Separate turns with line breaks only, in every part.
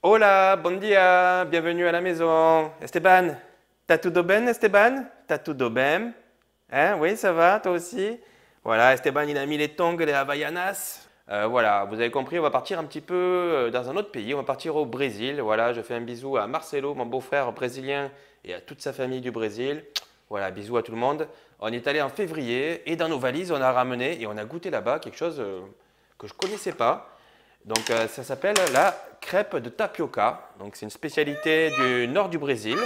Hola, bon dia, bienvenue à la maison. Esteban, t'as tudo bien, Esteban? T'as tudo bien? Hein, oui, ça va, toi aussi? Voilà, Esteban, il a mis les tongs et les Havaianas. Voilà, vous avez compris, on va partir un petit peu dans un autre pays, on va partir au Brésil. Voilà, je fais un bisou à Marcelo, mon beau-frère brésilien, et à toute sa famille du Brésil. Voilà, bisous à tout le monde. On est allé en février, et dans nos valises, on a ramené, et on a goûté là-bas quelque chose que je ne connaissais pas. Donc ça s'appelle la crêpe de tapioca. Donc c'est une spécialité du nord du Brésil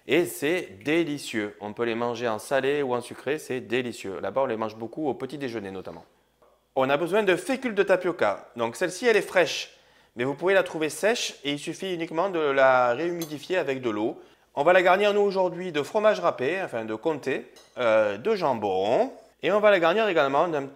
et c'est délicieux. On peut les manger en salé ou en sucré, c'est délicieux. Là-bas on les mange beaucoup au petit déjeuner notamment. On a besoin de fécule de tapioca. Donc celle-ci elle est fraîche, mais vous pouvez la trouver sèche et il suffit uniquement de la réhumidifier avec de l'eau. On va la garnir nous aujourd'hui de fromage râpé, enfin de comté, de jambon et on va la garnir également d'un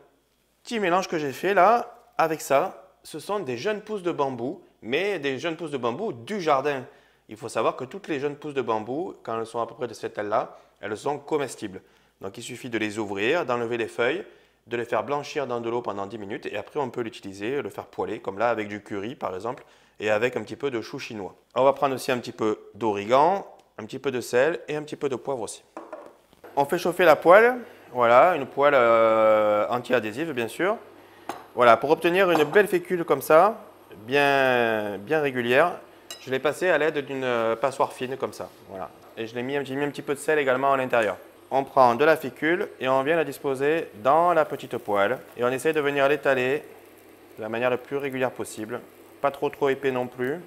petit mélange que j'ai fait là avec ça. Ce sont des jeunes pousses de bambou, mais des jeunes pousses de bambou du jardin. Il faut savoir que toutes les jeunes pousses de bambou, quand elles sont à peu près de cette taille-là, elles sont comestibles. Donc il suffit de les ouvrir, d'enlever les feuilles, de les faire blanchir dans de l'eau pendant 10 minutes et après on peut l'utiliser, le faire poêler, comme là avec du curry par exemple, et avec un petit peu de chou chinois. On va prendre aussi un petit peu d'origan, un petit peu de sel et un petit peu de poivre aussi. On fait chauffer la poêle, voilà, une poêle anti-adhésive bien sûr. Voilà, pour obtenir une belle fécule comme ça, bien régulière, je l'ai passée à l'aide d'une passoire fine comme ça. Voilà. Et j'ai mis un petit peu de sel également à l'intérieur. On prend de la fécule et on vient la disposer dans la petite poêle. Et on essaie de venir l'étaler de la manière la plus régulière possible. Pas trop épais non plus.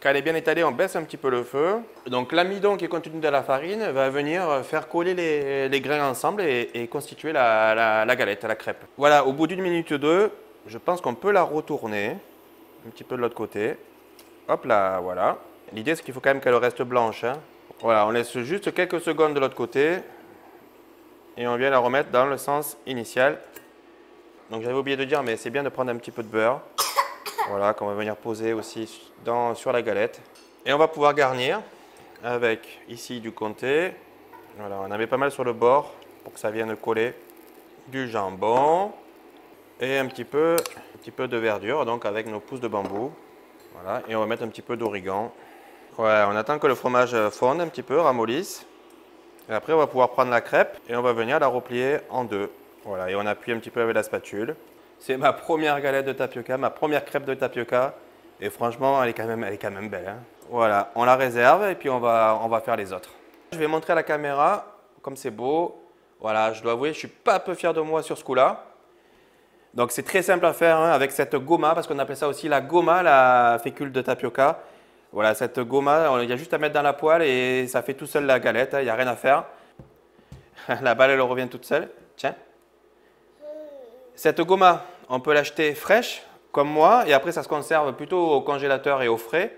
Quand elle est bien étalée, on baisse un petit peu le feu. Donc l'amidon qui est contenu dans la farine va venir faire coller les grains ensemble et constituer la galette, la crêpe. Voilà, au bout d'une minute ou deux, je pense qu'on peut la retourner un petit peu de l'autre côté. Hop là, voilà. L'idée, c'est qu'il faut quand même qu'elle reste blanche, hein. Voilà, on laisse juste quelques secondes de l'autre côté et on vient la remettre dans le sens initial. Donc j'avais oublié de dire, mais c'est bien de prendre un petit peu de beurre. Voilà, qu'on va venir poser aussi sur la galette. Et on va pouvoir garnir avec ici du comté. Voilà, on en met pas mal sur le bord pour que ça vienne coller. Du jambon et un petit peu de verdure, donc avec nos pousses de bambou. Voilà, et on va mettre un petit peu d'origan. Ouais, on attend que le fromage fonde un petit peu, ramollisse. Et après, on va pouvoir prendre la crêpe et on va venir la replier en deux. Voilà, et on appuie un petit peu avec la spatule. C'est ma première galette de tapioca, ma première crêpe de tapioca. Et franchement, elle est quand même belle, hein. Voilà, on la réserve et puis on va faire les autres. Je vais montrer à la caméra, comme c'est beau. Voilà, je dois avouer, je ne suis pas un peu fier de moi sur ce coup-là. Donc c'est très simple à faire, hein, avec cette goma, parce qu'on appelle ça aussi la goma, la fécule de tapioca. Voilà, cette goma, il y a juste à mettre dans la poêle et ça fait tout seul la galette, il n'y a rien à faire. La balle, elle revient toute seule. Tiens. Cette goma, on peut l'acheter fraîche, comme moi, et après ça se conserve plutôt au congélateur et au frais.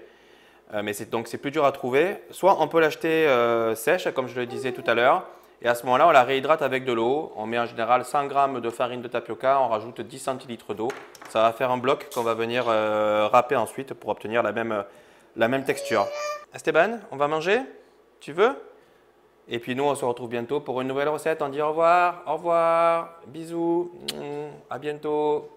Donc c'est plus dur à trouver. Soit on peut l'acheter sèche, comme je le disais tout à l'heure, et à ce moment-là, on la réhydrate avec de l'eau. On met en général 100 g de farine de tapioca, on rajoute 10 centilitres d'eau. Ça va faire un bloc qu'on va venir râper ensuite pour obtenir la même texture. Esteban, on va manger? Tu veux? Et puis nous, on se retrouve bientôt pour une nouvelle recette. On dit au revoir, bisous, à bientôt.